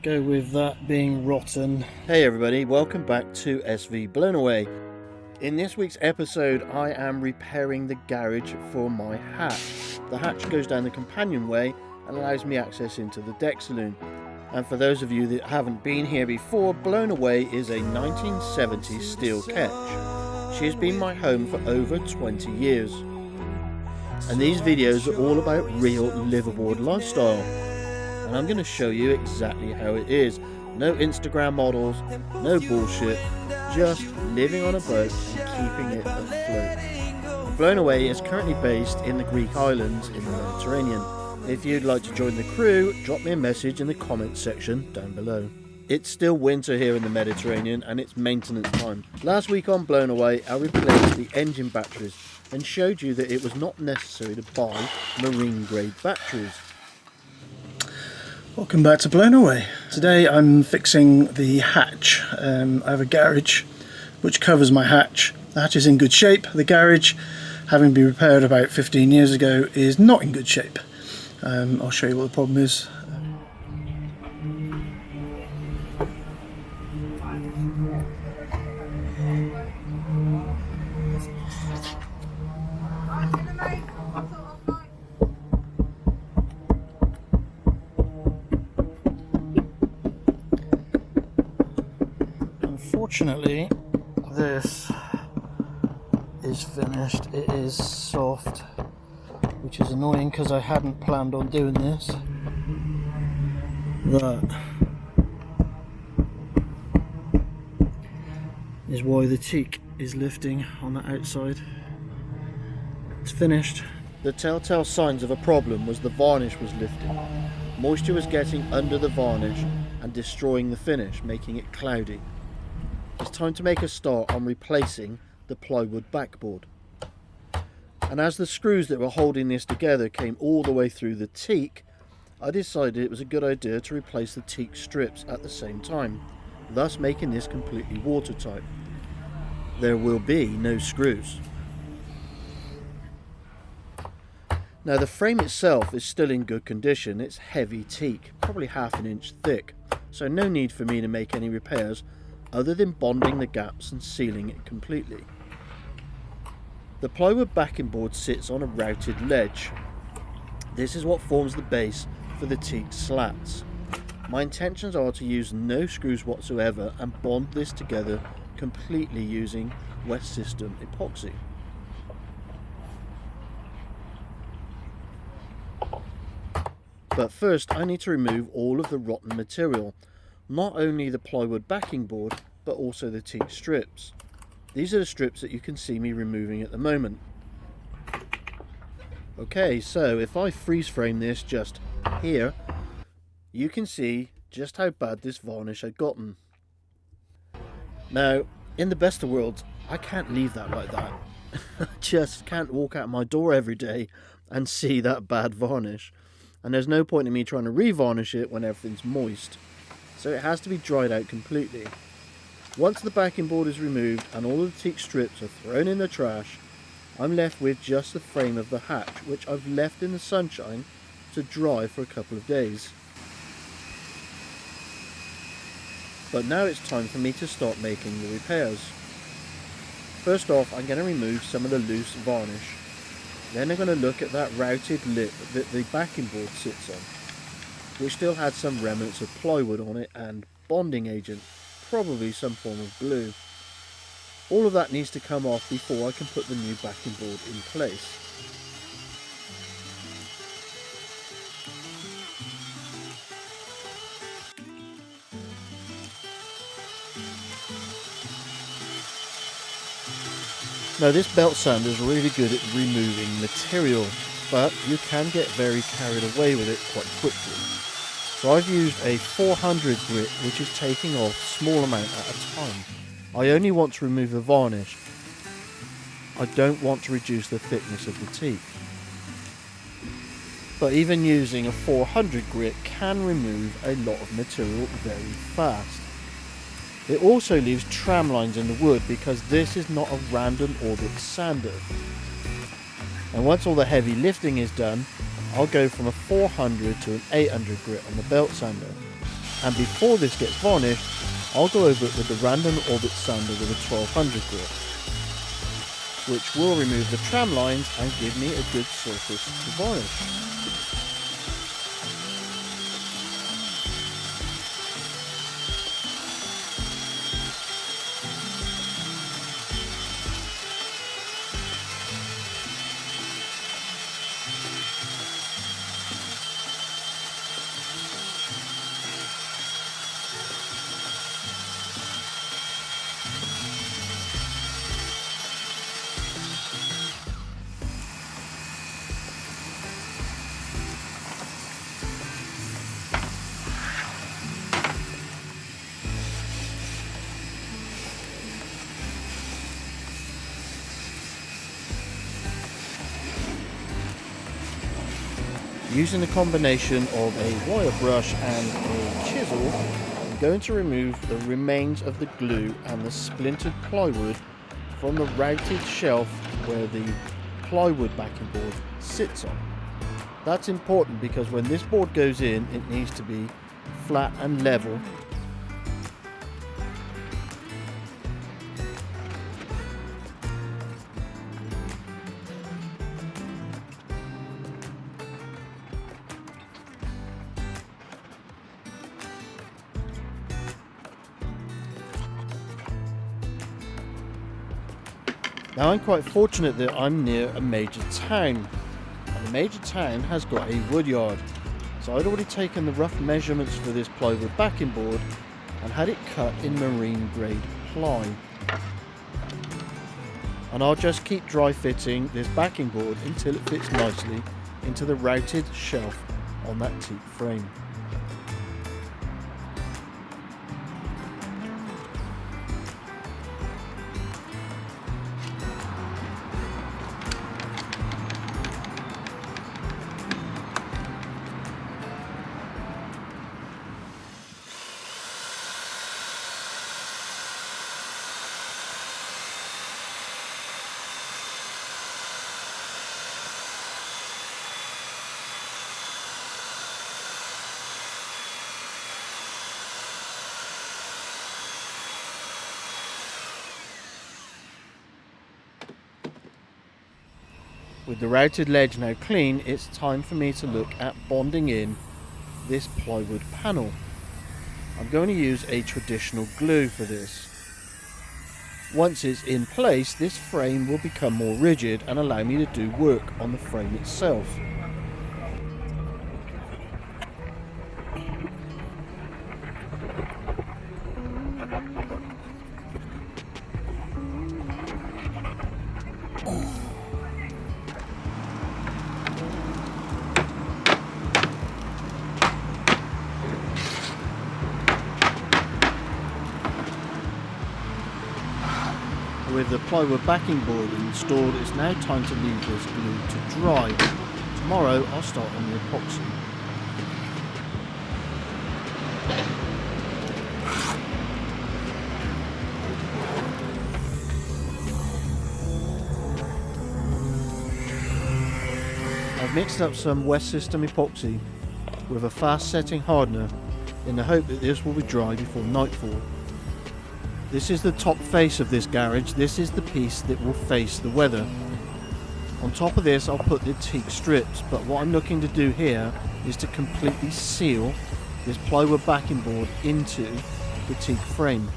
Go with that being rotten. Hey everybody, welcome back to SV Blown Away. In this week's episode I am repairing the garage for my hatch. The hatch goes down the companionway and allows me access into the deck saloon. And for those of you that haven't been here before, Blown Away is a 1970s steel ketch. She has been my home for over 20 years. And these videos are all about real liveaboard lifestyle. And I'm going to show you exactly how it is. No Instagram models, no bullshit, just living on a boat and keeping it afloat. Blown Away is currently based in the Greek islands in the Mediterranean. If you'd like to join the crew, drop me a message in the comments section down below. It's still winter here in the Mediterranean and it's maintenance time. Last week on Blown Away I replaced the engine batteries and showed you that it was not necessary to buy marine grade batteries. Welcome back to Blown Away. Today I'm fixing the hatch. I have a garage which covers my hatch. The hatch is in good shape. The garage, having been repaired about 15 years ago, is not in good shape. I'll show you what the problem is. Unfortunately, this is finished. It is soft, which is annoying because I hadn't planned on doing this. That is why the teak is lifting on the outside. It's finished. The telltale signs of a problem was the varnish was lifting. Moisture was getting under the varnish and destroying the finish, making it cloudy. It's time to make a start on replacing the plywood backboard. And as the screws that were holding this together came all the way through the teak, I decided it was a good idea to replace the teak strips at the same time, thus making this completely watertight. There will be no screws. Now the frame itself is still in good condition. It's heavy teak, probably half an inch thick, so no need for me to make any repairs other than bonding the gaps and sealing it completely. The plywood backing board sits on a routed ledge. This is what forms the base for the teak slats. My intentions are to use no screws whatsoever and bond this together completely using West System epoxy. But first I need to remove all of the rotten material. Not only the plywood backing board, but also the teak strips. These are the strips that you can see me removing at the moment. Okay, so if I freeze frame this just here, you can see just how bad this varnish had gotten. Now, in the best of worlds, I can't leave that like that. I just can't walk out my door every day and see that bad varnish. And there's no point in me trying to revarnish it when everything's moist. So it has to be dried out completely. Once the backing board is removed and all of the teak strips are thrown in the trash, I'm left with just the frame of the hatch, which I've left in the sunshine to dry for a couple of days. But now it's time for me to start making the repairs. First off, I'm going to remove some of the loose varnish. Then I'm going to look at that routed lip that the backing board sits on, which still had some remnants of plywood on it and bonding agent, probably some form of glue. All of that needs to come off before I can put the new backing board in place. Now this belt sander is really good at removing material, but you can get very carried away with it quite quickly. So I've used a 400 grit, which is taking off a small amount at a time. I only want to remove the varnish. I don't want to reduce the thickness of the teak. But even using a 400 grit can remove a lot of material very fast. It also leaves tram lines in the wood because this is not a random orbit sander. And once all the heavy lifting is done, I'll go from a 400 to an 800 grit on the belt sander. And before this gets varnished, I'll go over it with the random orbit sander with a 1200 grit, which will remove the tram lines and give me a good surface to varnish. Using a combination of a wire brush and a chisel, I'm going to remove the remains of the glue and the splintered plywood from the routed shelf where the plywood backing board sits on. That's important because when this board goes in, it needs to be flat and level. Now I'm quite fortunate that I'm near a major town, and the major town has got a wood yard. So I'd already taken the rough measurements for this plywood backing board and had it cut in marine grade ply. And I'll just keep dry fitting this backing board until it fits nicely into the routed shelf on that teak frame. With the routed ledge now clean, it's time for me to look at bonding in this plywood panel. I'm going to use a traditional glue for this. Once it's in place, this frame will become more rigid and allow me to do work on the frame itself. With the plywood backing board installed, it's now time to leave this glue to dry. Tomorrow I'll start on the epoxy. I've mixed up some West System epoxy with a fast setting hardener in the hope that this will be dry before nightfall. This is the top face of this garage. This is the piece that will face the weather. On top of this I'll put the teak strips, but what I'm looking to do here is to completely seal this plywood backing board into the teak frame.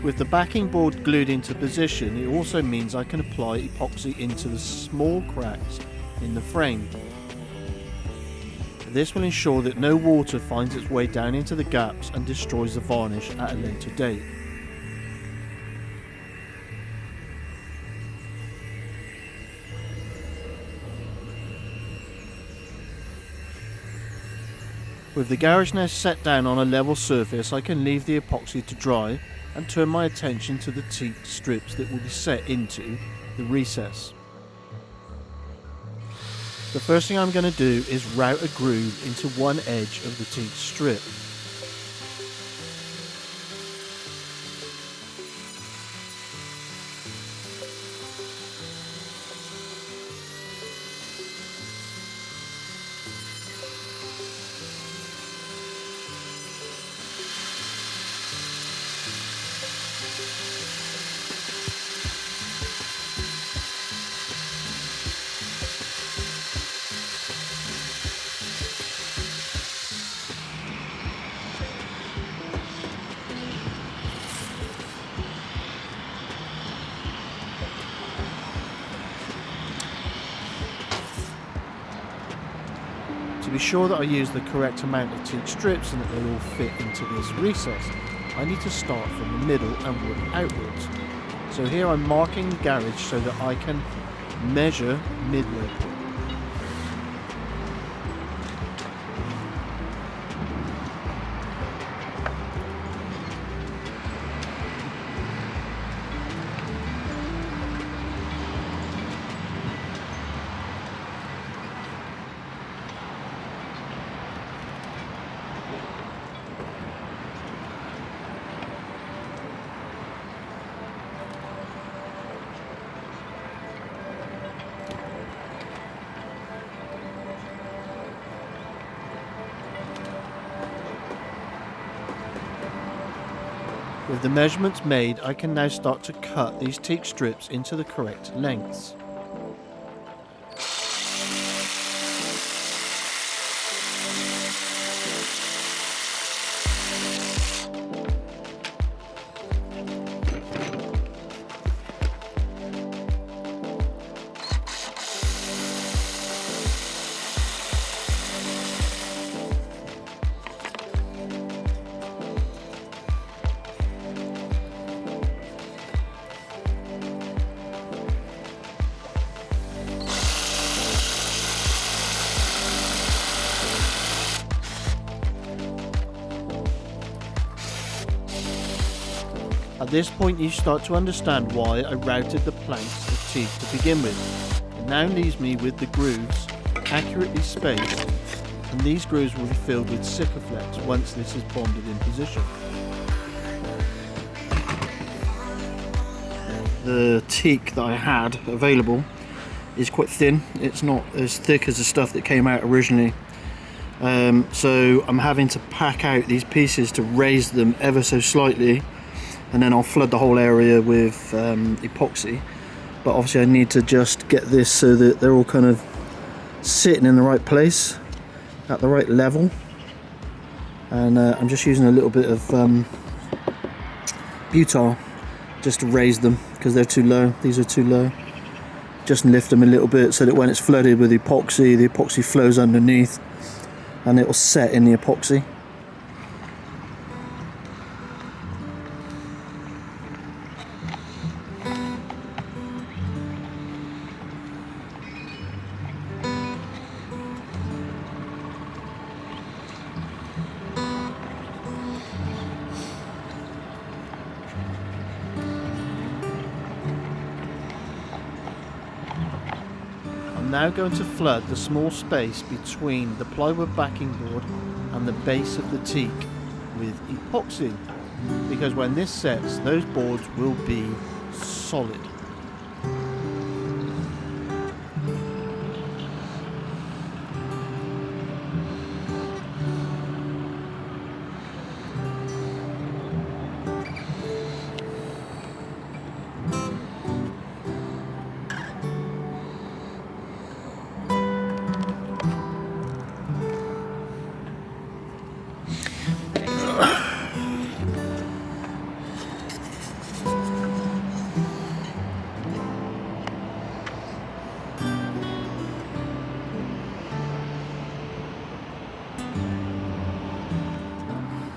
With the backing board glued into position, it also means I can apply epoxy into the small cracks in the frame. This will ensure that no water finds its way down into the gaps and destroys the varnish at a later date. With the garage now set down on a level surface, I can leave the epoxy to dry and turn my attention to the teak strips that will be set into the recess. The first thing I'm going to do is route a groove into one edge of the teak strip. To be sure that I use the correct amount of teak strips and that they all fit into this recess, I need to start from the middle and work outwards. So here I'm marking the garage so that I can measure midway point. With the measurements made, I can now start to cut these teak strips into the correct lengths. At this point you start to understand why I routed the planks of teak to begin with. It now leaves me with the grooves accurately spaced, and these grooves will be filled with Sikaflex once this is bonded in position. The teak that I had available is quite thin. It's not as thick as the stuff that came out originally. So I'm having to pack out these pieces to raise them ever so slightly, and then I'll flood the whole area with epoxy. But obviously I need to just get this so that they're all kind of sitting in the right place at the right level, and I'm just using a little bit of butyl just to raise them because they're too low. These are too low. Just lift them a little bit so that when it's flooded with epoxy, the epoxy flows underneath and it will set in the epoxy. I'm now going to flood the small space between the plywood backing board and the base of the teak with epoxy, because when this sets, those boards will be solid.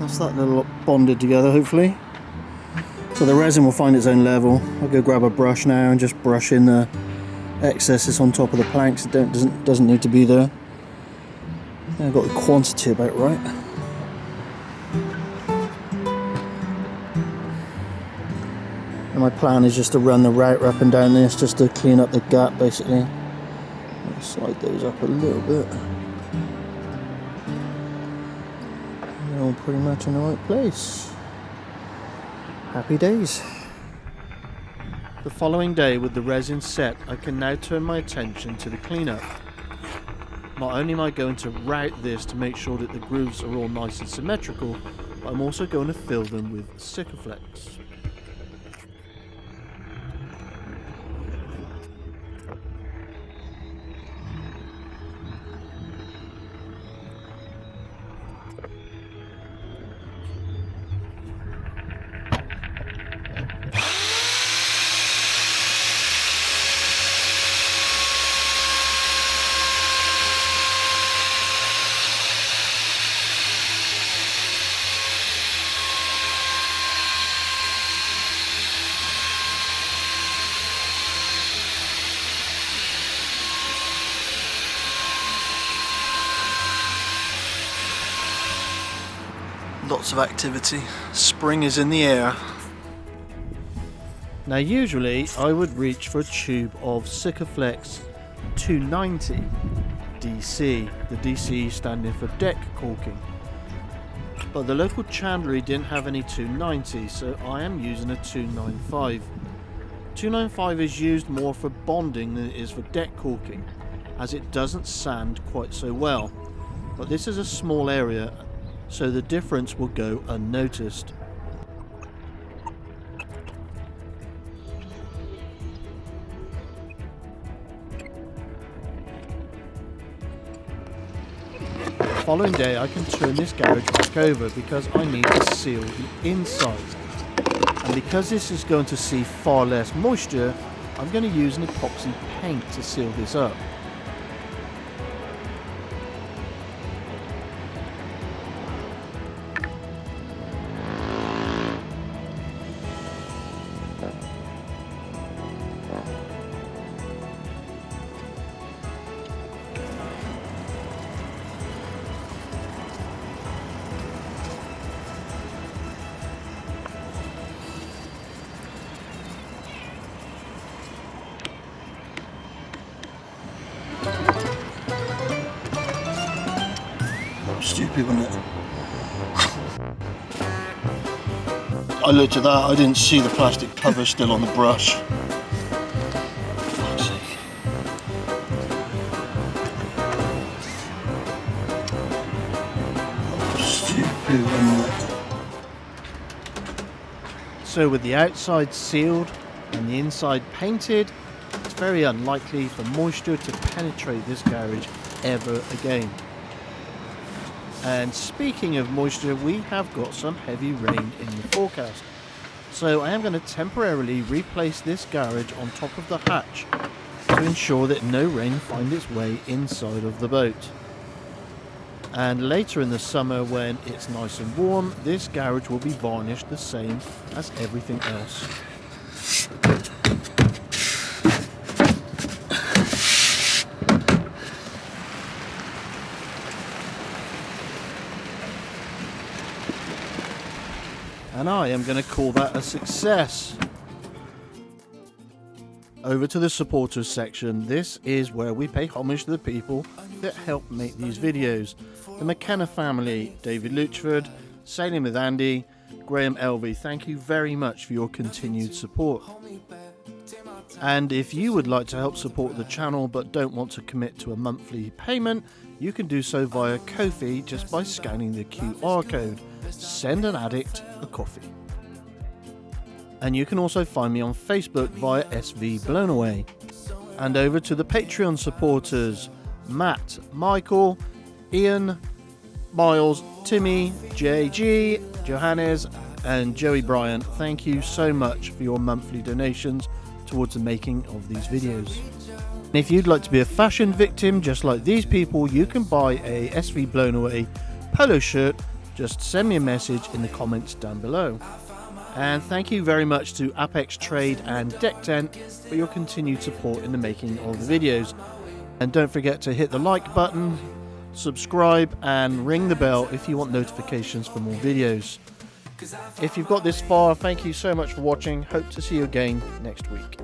That's that little bonded together, hopefully. So the resin will find its own level. I'll go grab a brush now and just brush in the excesses on top of the planks. It doesn't need to be there. I think I've got the quantity about right. And my plan is just to run the router up and down this just to clean up the gap, basically. I'll slide those up a little bit. They're all pretty much in the right place. Happy days. The following day, with the resin set, I can now turn my attention to the cleanup. Not only am I going to route this to make sure that the grooves are all nice and symmetrical, but I'm also going to fill them with Sikaflex. Lots of activity. Spring is in the air. Now usually I would reach for a tube of Sikaflex 290 DC, the DC standing for deck caulking. But the local chandlery didn't have any 290, so I am using a 295. 295 is used more for bonding than it is for deck caulking, as it doesn't sand quite so well. But this is a small area, so the difference will go unnoticed. The following day I can turn this garage back over because I need to seal the inside. And because this is going to see far less moisture, I'm going to use an epoxy paint to seal this up. Stupid, wasn't it? I looked at that, I didn't see the plastic cover still on the brush. Fuck's sake. Stupid, wasn't it? So with the outside sealed and the inside painted, it's very unlikely for moisture to penetrate this garage ever again. And speaking of moisture, we have got some heavy rain in the forecast. So I am going to temporarily replace this garage on top of the hatch to ensure that no rain finds its way inside of the boat. And later in the summer, when it's nice and warm, this garage will be varnished the same as everything else. And I am going to call that a success. Over to the supporters section. This is where we pay homage to the people that help make these videos. The McKenna family, David Luchford, Sailing with Andy, Graham Elvey, thank you very much for your continued support. And if you would like to help support the channel but don't want to commit to a monthly payment, you can do so via Kofi just by scanning the QR code. Send an addict a coffee. And you can also find me on Facebook via SV Blown Away. And over to the Patreon supporters: Matt, Michael, Ian, Miles, Timmy, JG, Johannes and Joey Bryant. Thank you so much for your monthly donations towards the making of these videos. And if you'd like to be a fashion victim just like these people, you can buy a SV Blown Away polo shirt. Just send me a message in the comments down below. And thank you very much to Apex Trade and Deck Tent for your continued support in the making of the videos. And don't forget to hit the like button, subscribe and ring the bell if you want notifications for more videos. If you've got this far, thank you so much for watching. Hope to see you again next week.